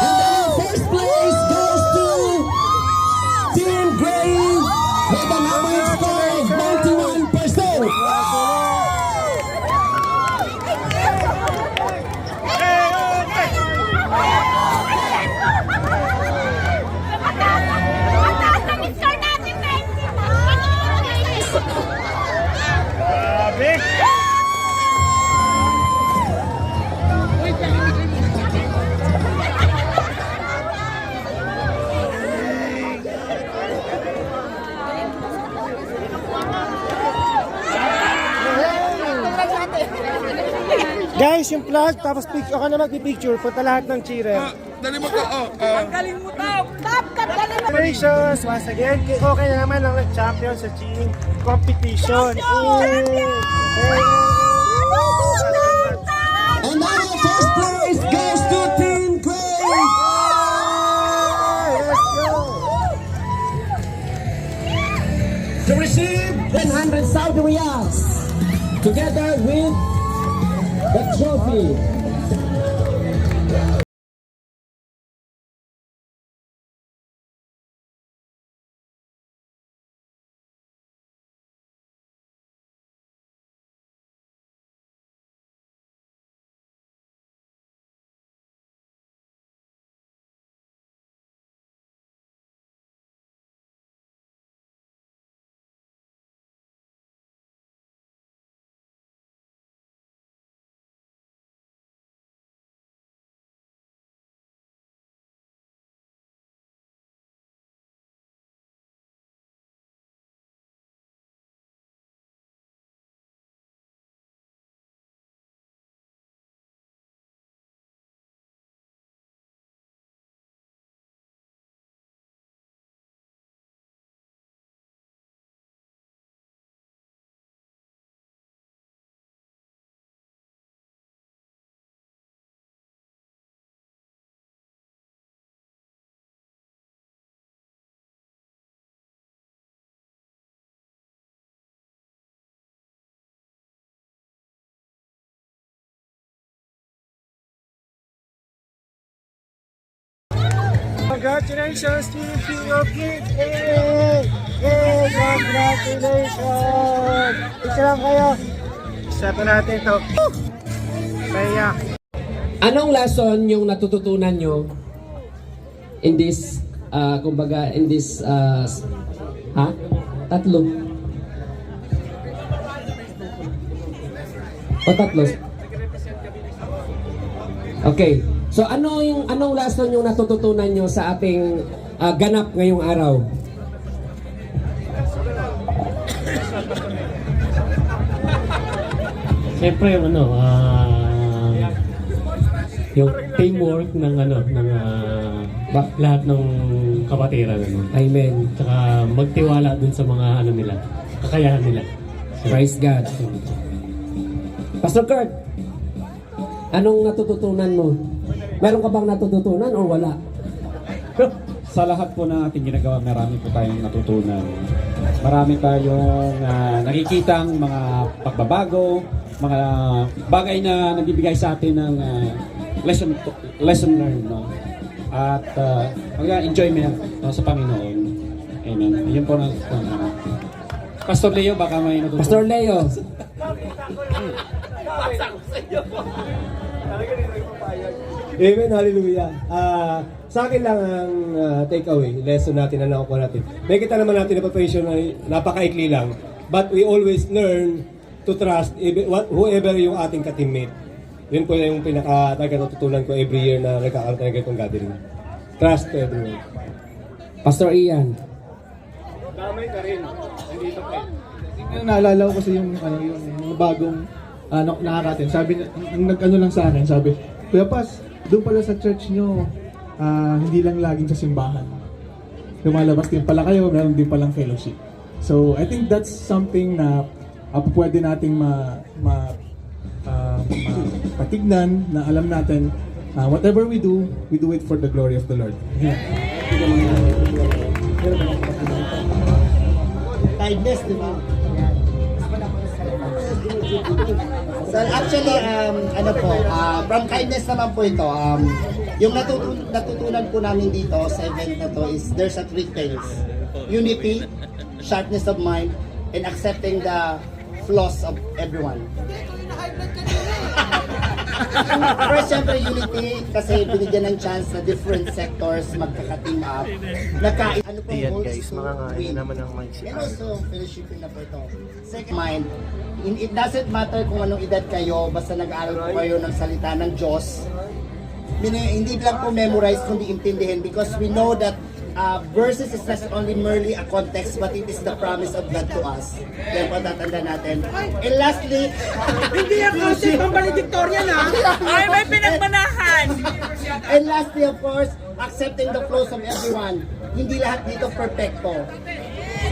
And then first place goes to Team Gray with an average score of 91%. Mataas na score natin, Messi. Guys, yung flag, tapos ako na magpipicture, punta lahat ng cheerer. Dali mo ka, Congratulations! Once again, okay na naman ang champion sa cheering competition. And now first place goes to Team Gray. Let's go! To receive 100 Saudi Riyals together with the trophy. Congratulations to the King of Kings! Hey! Hey! Congratulations! Isa lang kayo. Isa pa natin ito. Kaya. Anong lesson yung natututunan nyo in this, kumbaga, in this, tatlo? O tatlo? Okay. So anong lesson yung natututunan nyo sa ating ganap ngayong araw? Siyempre yung teamwork ng lahat ng kapatiran Amen. Tsaka magtiwala dun sa mga nila, kakayahan nila. Praise God. Pastor Kurt, anong natututunan mo? Meron ka bang natututunan o wala? Sa lahat po ng ating ginagawa, marami po tayong natutunan. Marami tayong nakikitang mga pagbabago, mga bagay na nagbibigay sa atin ng lesson learned, no? At enjoyment sa Panginoon. Amen. Yun po na. Pastor Leo, baka may natutunan. Pastor Leo. Amen, hallelujah. Sa akin lang ang takeaway, lesson natin na nakukuha natin. May kita naman natin na preparation na napakaikli lang. But we always learn to trust whoever yung ating ka-teammate. Yun po yung pinaka-talaga natutunan ko every year na nagkakaroon tayo ng ganitong gathering. Trust to everyone. Pastor Ian. Damay ka rin. Nandito pa. Naalala ko kasi yung bagong nakakatin. Sabi, nag-ano lang sa akin, sabi, Kuya Pas, doon pala sa church nyo, hindi lang laging sa simbahan. Lumalabas din pala kayo, meron din palang fellowship. So, I think that's something na pwede nating patignan, na alam natin, whatever we do it for the glory of the Lord. Yeah. Kindness, di ba? So actually, from kindness naman po ito, yung natutunan po namin dito sa event na to is there's a three things. Unity, sharpness of mind, and accepting the flaws of everyone. First, syempre, unity, kasi binigyan ng chance na different sectors magkaka-team up. Ano pong Ayan goals guys, to mga win. naman ang mic si And also, fellowshipping na po ito. Second, mind, it doesn't matter kung anong edad kayo, basta nag-aaral po kayo ng salita ng Diyos. Hindi lang po memorize, kundi intindihin, because we know that verses is not only merely a context, but it is the promise of God to us. Yan po tatanda natin. And lastly, Hindi yan concept ng valedictorian ha. Ay, may pinagmanahan. And lastly, of course, accepting the flaws of everyone. Hindi lahat dito perfecto.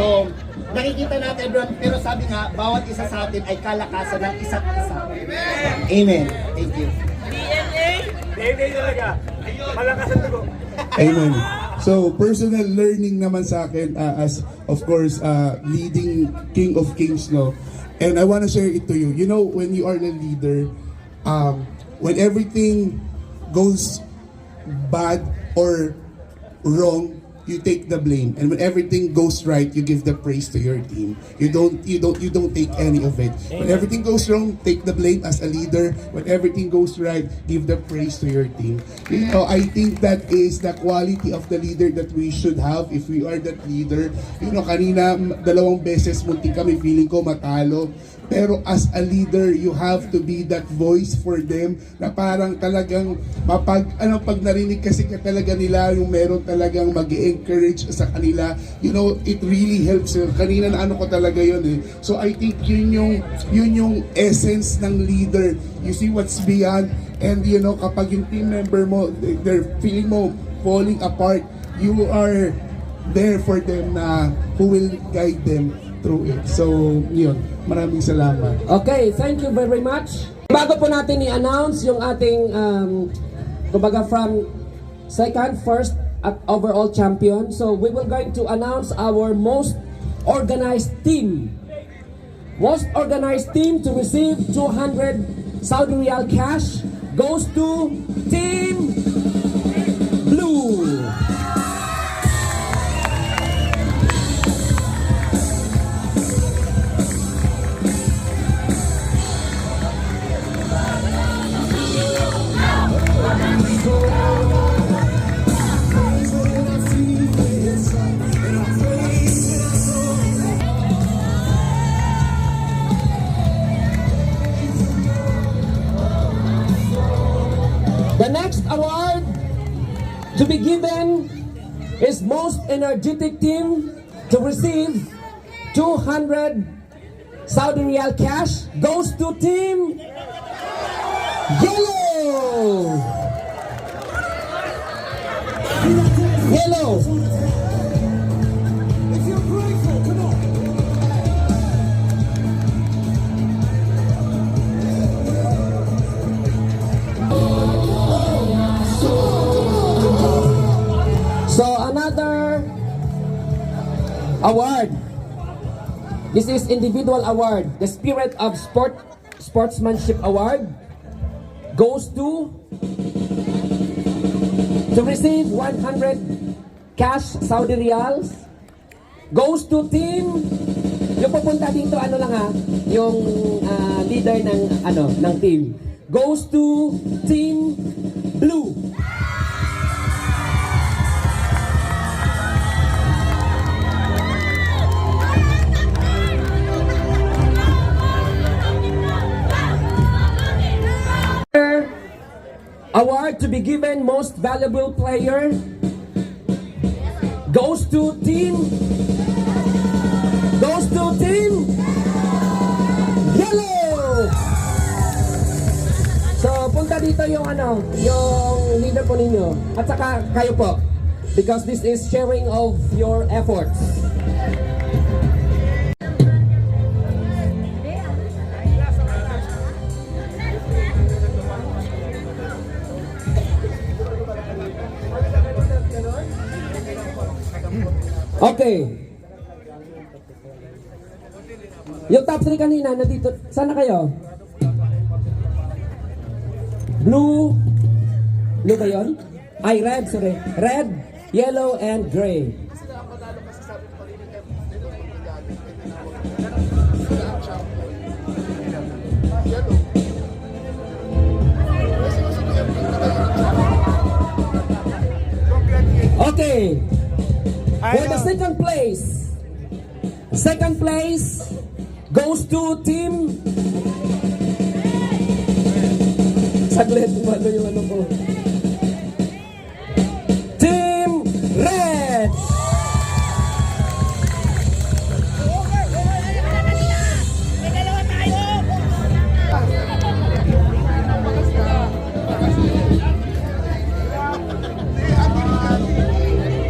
So, nakikita natin everyone, pero sabi nga, bawat isa sa atin ay kalakasan ng isa't isa. Amen. Thank you. DNA talaga. Malakas ang dugo. Amen. So, personal learning naman sa akin as, of course, leading King of Kings, no? And I want to share it to you. You know, when you are the leader, when everything goes bad or wrong, you take the blame, and when everything goes right, you give the praise to your team. You don't take any of it. When everything goes wrong, take the blame as a leader. When everything goes right, give the praise to your team. You know, I think that is the quality of the leader that we should have if we are that leader. You know, kanina 2 beses muntik kami feeling ko matalo. Pero as a leader, you have to be that voice for them na parang talagang pag narinig kasi ka talaga nila yung meron talagang mag-encourage sa kanila, you know, it really helps. Kanina na ko talaga yun eh. So I think yun yung essence ng leader. You see what's beyond, and you know, kapag yung team member mo, they're feeling mo falling apart, you are there for them na who will guide them through it. So, yun. Maraming salamat. Okay, thank you very much. Bago po natin i-announce yung ating kumbaga from second, first at overall champion. So, we will going to announce our most organized team. Most organized team to receive 200 Saudi Riyal cash goes to Team Blue. given is most energetic team to receive 200 Saudi Riyal cash goes to Team Yellow. Yellow. If you're grateful, come on. So another award. This is individual award. The Spirit of Sportsmanship Award goes to receive 100 cash Saudi Riyals. Goes to team. Yung pupunta dito ano lang ha, yung leader ng team. Goes to Team Blue. Award to be given most valuable player goes to Team Yellow. So punta dito yung yung leader po ninyo at saka kayo po because this is sharing of your efforts. Okay. Yung top 3 kanina, nandito. Sana kayo? Blue. Blue ba yun? Ay, red, sorry. Red, yellow, and gray. Okay. For the second place goes to Team. Saglit, ano yung ano ko? Team Red.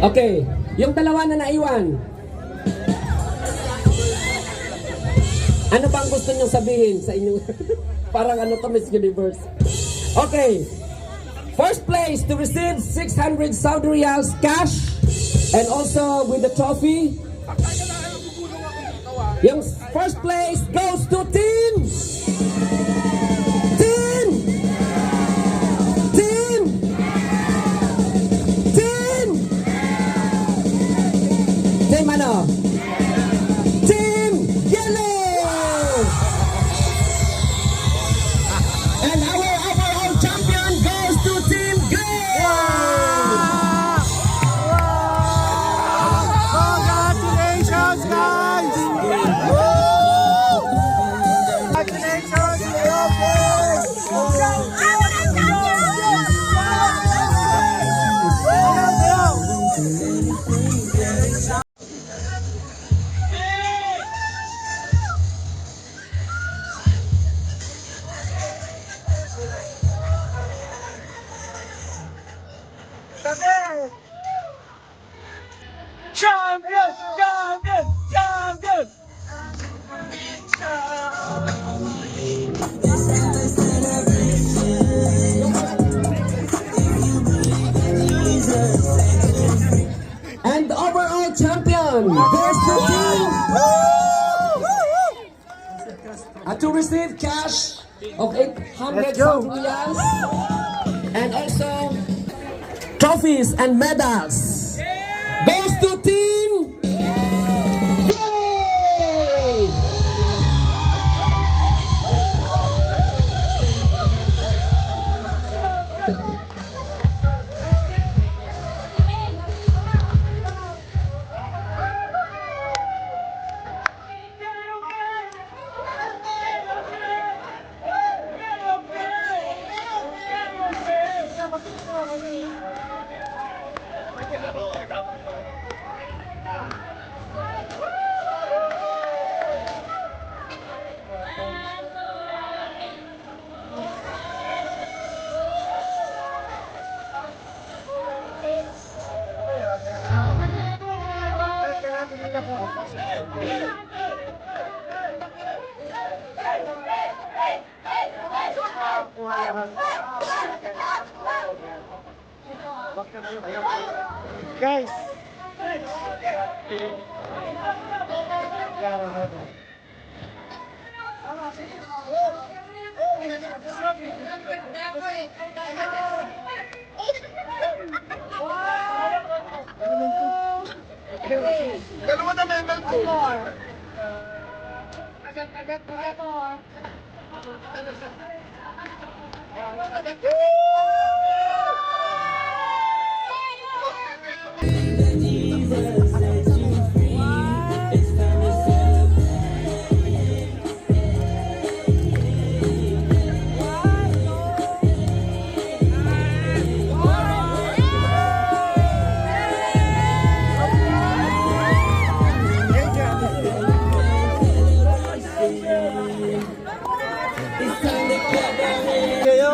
Okay, yung dalawa na naiwan. Ano bang gusto nyo sabihin sa inyong parang ano to, Miss Universe? Okay. First place to receive 600 Saudi Riyals cash and also with the trophy. Yung first place goes to Team ano? Team Yellow! And our overall champion goes to Team Green! Congratulations, guys! Champion! Champion! Champion! And the overall champion goes to Team to receive cash of 800 riyals and also trophies and medals goes to Team Yay! Guys! Dalawa na member ko.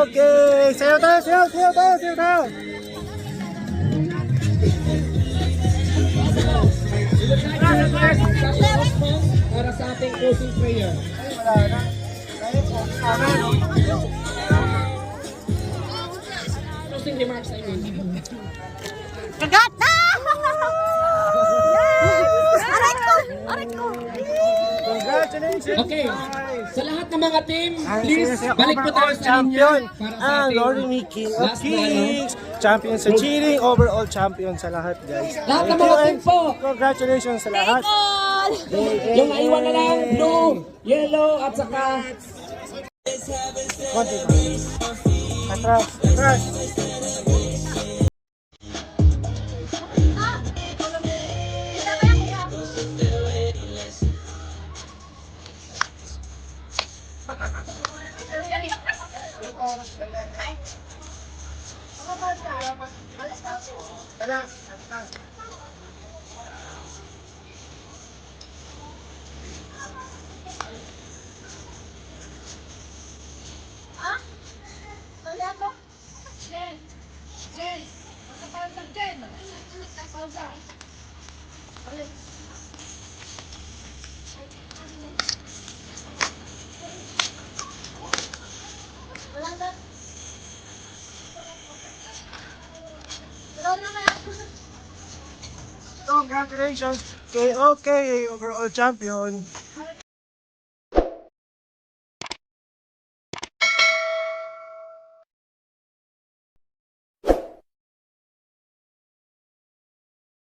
Okay. Sayo tayo, sayo tayo. Para sa ating closing prayer. Closing remarks, I mean. Kagat na! Aray ko! Aray ko! Congratulations! Okay, sa lahat ng mga team, Ang please sinasayang balik po tayo overall sa champion, linya para sa ang ating Lord Me King of last na, Kings, champion sa cheating, overall champion sa lahat, guys. Lahat ng Thank mga you team and po. congratulations sa lahat. Yung naiwan na lang, blue, yellow, at saka Konti pa. Atras. Congratulations kay OK, overall champion.